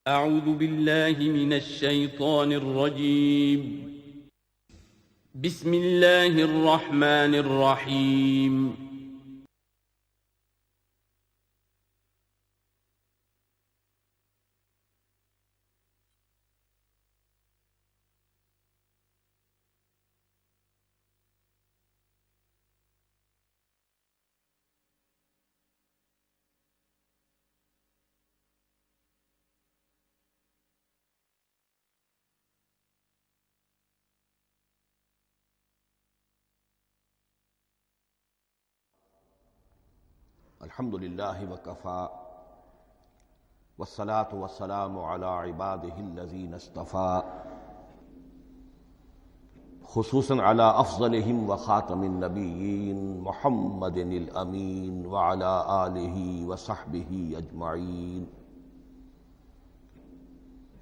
اعوذ باللہ من الشیطان الرجیم بسم اللہ الرحمن الرحیم الحمد للہ وکفیٰ والصلاة والسلام علی عبادہ الذین اصطفیٰ خصوصاً علی افضلہم وخاتم النبیین محمد الامین وعلی آلہ وصحبہ اجمعین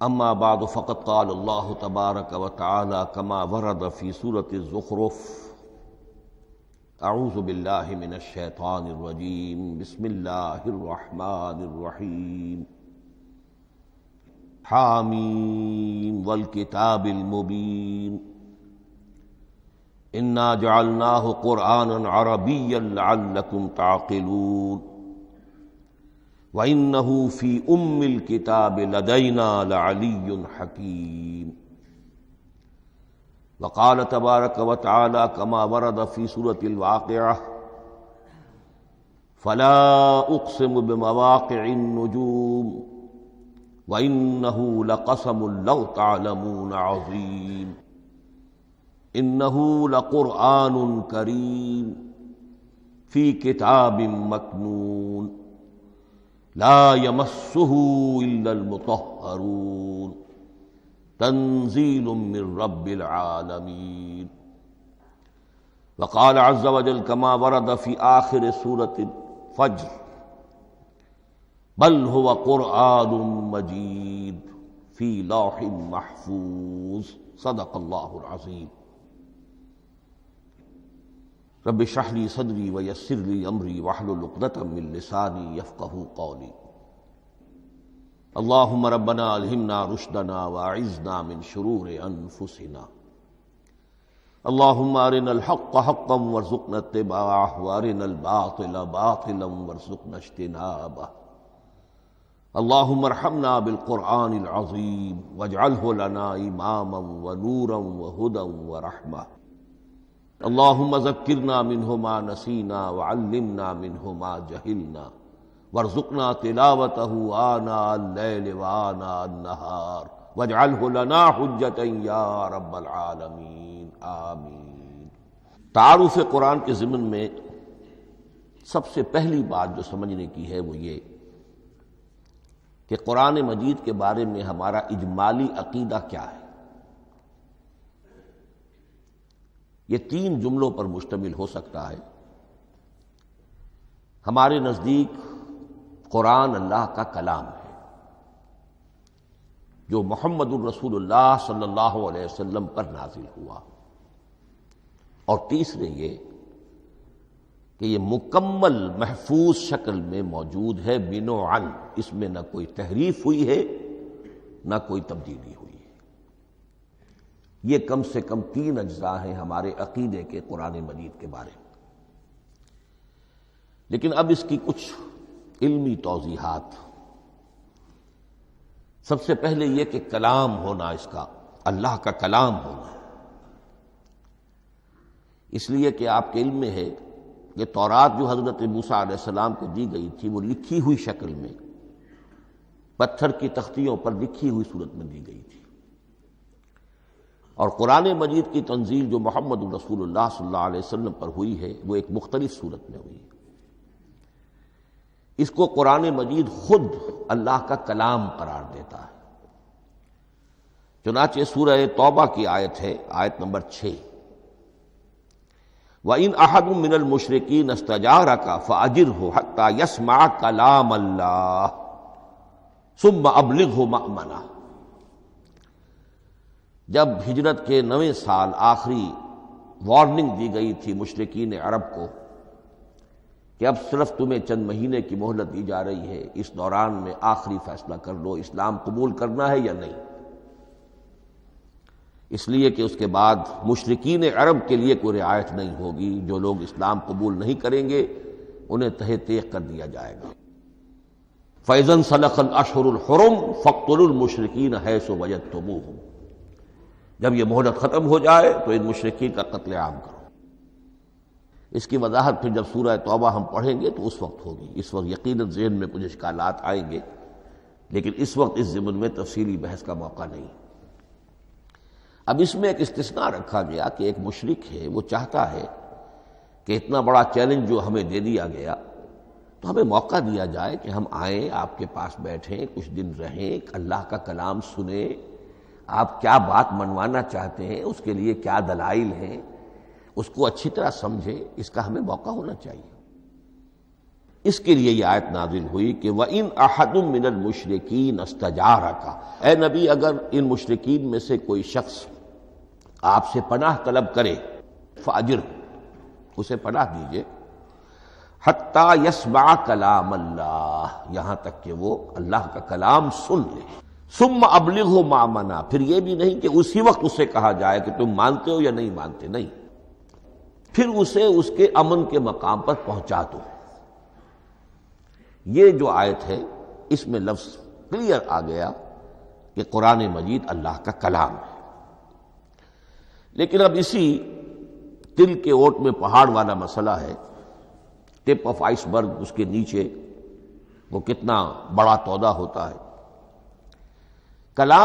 اما بعد فقد قال اللہ تبارک وتعالی کما ورد فی سورۃ الزخرف اعوذ باللہ من الشیطان الرجیم بسم اللہ الرحمن الرحیم حامیم والکتاب المبین انا جعلناہ قرآنا عربیا لعلکم تعقلون وَإِنَّهُ فِي أُمِّ الْكِتَابِ لَدَيْنَا لَعَلِيٌّ حَكِيمٌ وقال تبارک وتعالی کما ورد فی سورۃ الواقعہ فلا اقسم بمواقع النجوم وإنه لقسم لو تعلمون عظیم انه لقرآن کریم فی کتاب مکنون لا یمسہ الا المطہرون تنزیل من رب العالمین وقال عز وجل کما ورد فی آخر سورۃ الفجر بل هو قرآن مجید فی لوح محفوظ صدق اللہ العظیم رب اشرح لی صدری ویسر لی امری واحلل عقدۃ من لسانی یفقہوا قولی اللہم ربنا الہمنا رشدنا واعذنا من شرور انفسنا اللہم ارنا الحق حقا وارزقنا اتباعہ وارنا الباطل باطلا وارزقنا اجتنابہ اللہم ارحمنا بالقرآن العظیم واجعلہ لنا اماما ونورا وہدا ورحمہ اللہم ذکرنا منہ ما نسینا وعلمنا منہ ما جہلنا وارزقنا تلاوتہ آناء اللیل وآناء النہار واجعلہ لنا حجتا یا رب العالمین آمین۔ تعارف قرآن کے ضمن میں سب سے پہلی بات جو سمجھنے کی ہے وہ یہ کہ قرآن مجید کے بارے میں ہمارا اجمالی عقیدہ کیا ہے۔ یہ تین جملوں پر مشتمل ہو سکتا ہے۔ ہمارے نزدیک قرآن اللہ کا کلام ہے جو محمد الرسول اللہ صلی اللہ علیہ وسلم پر نازل ہوا، اور تیسرے یہ کہ یہ مکمل محفوظ شکل میں موجود ہے بنوعاً، اس میں نہ کوئی تحریف ہوئی ہے نہ کوئی تبدیلی ہوئی ہے۔ یہ کم سے کم تین اجزاء ہیں ہمارے عقیدے کے قرآن مجید کے بارے میں۔ لیکن اب اس کی کچھ علمی توضیحات۔ سب سے پہلے یہ کہ کلام ہونا، اس کا اللہ کا کلام ہونا، اس لیے کہ آپ کے علم میں ہے کہ تورات جو حضرت موسیٰ علیہ السلام کو دی گئی تھی وہ لکھی ہوئی شکل میں پتھر کی تختیوں پر لکھی ہوئی صورت میں دی گئی تھی، اور قرآن مجید کی تنزیل جو محمد رسول اللہ صلی اللہ علیہ وسلم پر ہوئی ہے وہ ایک مختلف صورت میں ہوئی ہے۔ اس کو قرآن مجید خود اللہ کا کلام قرار دیتا ہے۔ چنانچہ سورہ توبہ کی آیت ہے، آیت نمبر 6، وَإِنْ أَحَدٌ مِّنَ الْمُشْرِكِينَ اسْتَجَارَكَ فَأَجِرْهُ حَتَّى يَسْمَعَ كَلَامَ اللَّهِ ثُمَّ أَبْلِغْهُ مَأْمَنَهُ۔ جب ہجرت کے 9ویں سال آخری وارننگ دی گئی تھی مشرکین عرب کو کہ اب صرف تمہیں چند مہینے کی مہلت دی جا رہی ہے، اس دوران میں آخری فیصلہ کر لو اسلام قبول کرنا ہے یا نہیں، اس لیے کہ اس کے بعد مشرکین عرب کے لیے کوئی رعایت نہیں ہوگی، جو لوگ اسلام قبول نہیں کریں گے انہیں تہہ تیغ کر دیا جائے گا۔ فَإِذَا انسَلَخَ الْأَشْهُرُ الْحُرُمُ فَاقْتُلُوا الْمُشْرِكِينَ حَيْثُ وَجَدتُّمُوهُمْ، جب یہ مہلت ختم ہو جائے تو ان مشرکین کا قتل عام کرو۔ اس کی وضاحت پھر جب سورہ توبہ ہم پڑھیں گے تو اس وقت ہوگی، اس وقت یقیناً ذہن میں کچھ اشکالات آئیں گے، لیکن اس وقت اس ضمن میں تفصیلی بحث کا موقع نہیں۔ اب اس میں ایک استثناء رکھا گیا کہ ایک مشرک ہے، وہ چاہتا ہے کہ اتنا بڑا چیلنج جو ہمیں دے دیا گیا تو ہمیں موقع دیا جائے کہ ہم آئیں، آپ کے پاس بیٹھیں، کچھ دن رہیں، اللہ کا کلام سنیں، آپ کیا بات منوانا چاہتے ہیں، اس کے لیے کیا دلائل ہیں، اس کو اچھی طرح سمجھیں، اس کا ہمیں موقع ہونا چاہیے۔ اس کے لیے یہ آیت نازل ہوئی کہ وَإِنْ أَحَدٌ مِّنَ الْمُشْرِكِينَ اسْتَجَارَكَ، اے نبی اگر ان مشرکین میں سے کوئی شخص آپ سے پناہ طلب کرے فَأَجِرْهُ، اسے پناہ دیجئے، حَتَّى يَسْمَعَ كَلَامَ اللَّهِ، یہاں تک کہ وہ اللہ کا کلام سن لے، ثُمَّ أَبْلِغْهُ مَأْمَنَا، پھر یہ بھی نہیں کہ اسی وقت اسے کہا جائے کہ تم مانتے ہو یا نہیں مانتے، نہیں، پھر اسے اس کے امن کے مقام پر پہنچا دو۔ یہ جو آیت ہے اس میں لفظ کلیئر آ گیا کہ قرآن مجید اللہ کا کلام ہے، لیکن اب اسی تل کے اوٹ میں پہاڑ والا مسئلہ ہے، ٹپ آف آئس برگ، اس کے نیچے وہ کتنا بڑا تودہ ہوتا ہے۔ کلام